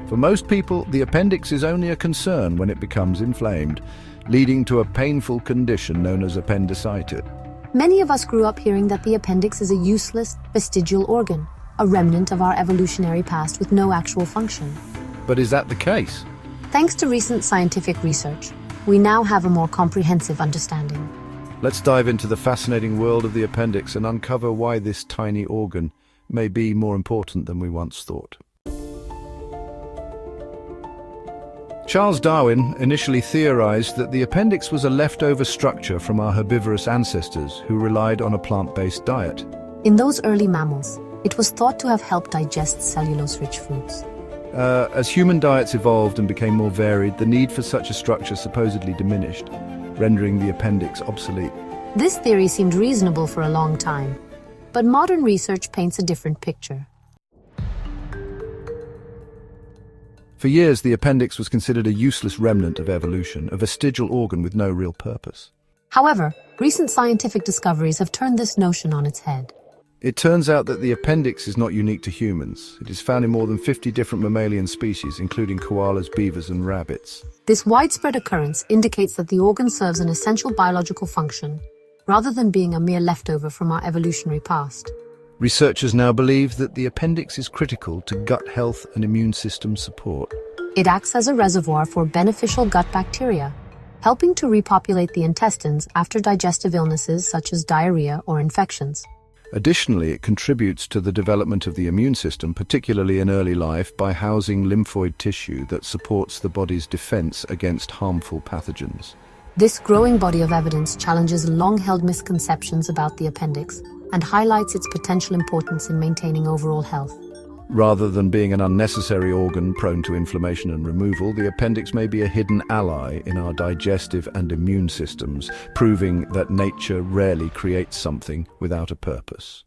For most people, the appendix is only a concern when it becomes inflamed, leading to a painful condition known as appendicitis. Many of us grew up hearing that the appendix is a useless, vestigial organ, a remnant of our evolutionary past with no actual function. But is that the case? Thanks to recent scientific research, we now have a more comprehensive understanding. Let's dive into the fascinating world of the appendix and uncover why this tiny organ may be more important than we once thought. Charles Darwin initially theorized that the appendix was a leftover structure from our herbivorous ancestors who relied on a plant-based diet. In those early mammals, it was thought to have helped digest cellulose-rich foods. As human diets evolved and became more varied, the need for such a structure supposedly diminished, rendering the appendix obsolete. This theory seemed reasonable for a long time, but modern research paints a different picture. For years, the appendix was considered a useless remnant of evolution, a vestigial organ with no real purpose. However, recent scientific discoveries have turned this notion on its head. It turns out that the appendix is not unique to humans. It is found in more than 50 different mammalian species, including koalas, beavers, and rabbits. This widespread occurrence indicates that the organ serves an essential biological function, rather than being a mere leftover from our evolutionary past. Researchers now believe that the appendix is critical to gut health and immune system support. It acts as a reservoir for beneficial gut bacteria, helping to repopulate the intestines after digestive illnesses such as diarrhea or infections. Additionally, it contributes to the development of the immune system, particularly in early life, by housing lymphoid tissue that supports the body's defense against harmful pathogens. This growing body of evidence challenges long-held misconceptions about the appendix and highlights its potential importance in maintaining overall health. Rather than being an unnecessary organ prone to inflammation and removal, the appendix may be a hidden ally in our digestive and immune systems, proving that nature rarely creates something without a purpose.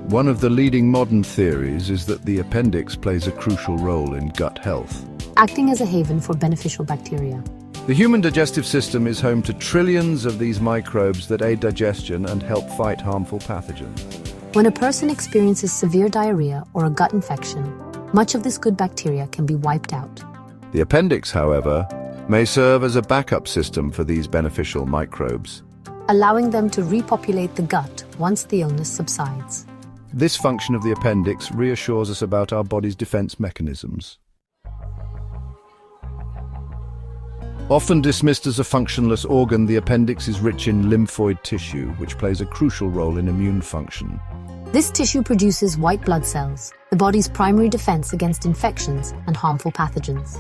One of the leading modern theories is that the appendix plays a crucial role in gut health, acting as a haven for beneficial bacteria. The human digestive system is home to trillions of these microbes that aid digestion and help fight harmful pathogens. When a person experiences severe diarrhea or a gut infection, much of this good bacteria can be wiped out. The appendix, however, may serve as a backup system for these beneficial microbes, allowing them to repopulate the gut once the illness subsides. This function of the appendix reassures us about our body's defense mechanisms. Often dismissed as a functionless organ, the appendix is rich in lymphoid tissue, which plays a crucial role in immune function. This tissue produces white blood cells, the body's primary defense against infections and harmful pathogens.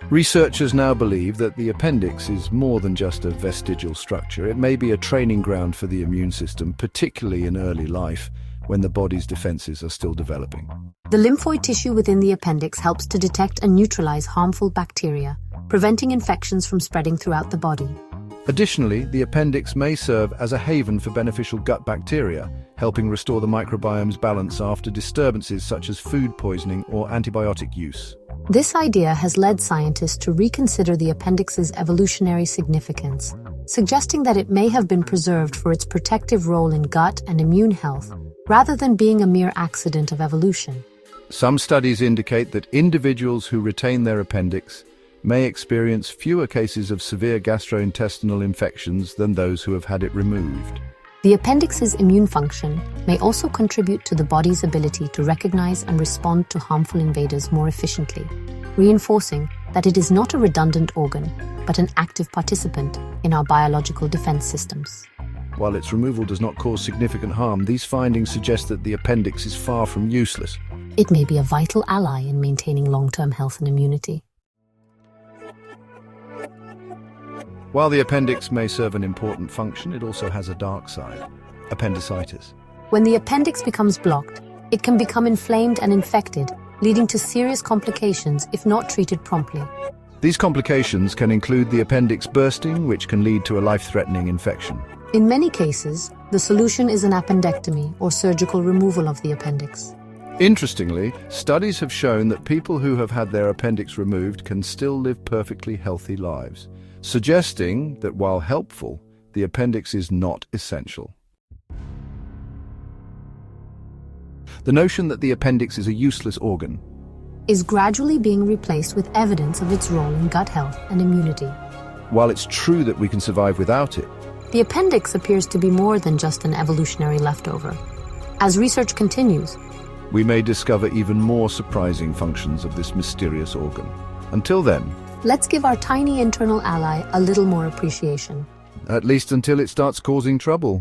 Researchers now believe that the appendix is more than just a vestigial structure. It may be a training ground for the immune system, particularly in early life, when the body's defenses are still developing. The lymphoid tissue within the appendix helps to detect and neutralize harmful bacteria, preventing infections from spreading throughout the body. Additionally, the appendix may serve as a haven for beneficial gut bacteria, helping restore the microbiome's balance after disturbances such as food poisoning or antibiotic use. This idea has led scientists to reconsider the appendix's evolutionary significance, suggesting that it may have been preserved for its protective role in gut and immune health, rather than being a mere accident of evolution. Some studies indicate that individuals who retain their appendix may experience fewer cases of severe gastrointestinal infections than those who have had it removed. The appendix's immune function may also contribute to the body's ability to recognize and respond to harmful invaders more efficiently, reinforcing that it is not a redundant organ, but an active participant in our biological defense systems. While its removal does not cause significant harm, these findings suggest that the appendix is far from useless. It may be a vital ally in maintaining long-term health and immunity. While the appendix may serve an important function, it also has a dark side: appendicitis. When the appendix becomes blocked, it can become inflamed and infected, leading to serious complications if not treated promptly. These complications can include the appendix bursting, which can lead to a life-threatening infection. In many cases, the solution is an appendectomy or surgical removal of the appendix. Interestingly, studies have shown that people who have had their appendix removed can still live perfectly healthy lives, suggesting that while helpful, the appendix is not essential. The notion that the appendix is a useless organ is gradually being replaced with evidence of its role in gut health and immunity. While it's true that we can survive without it, The appendix appears to be more than just an evolutionary leftover. As research continues, we may discover even more surprising functions of this mysterious organ. Until then, let's give our tiny internal ally a little more appreciation. at least until it starts causing trouble.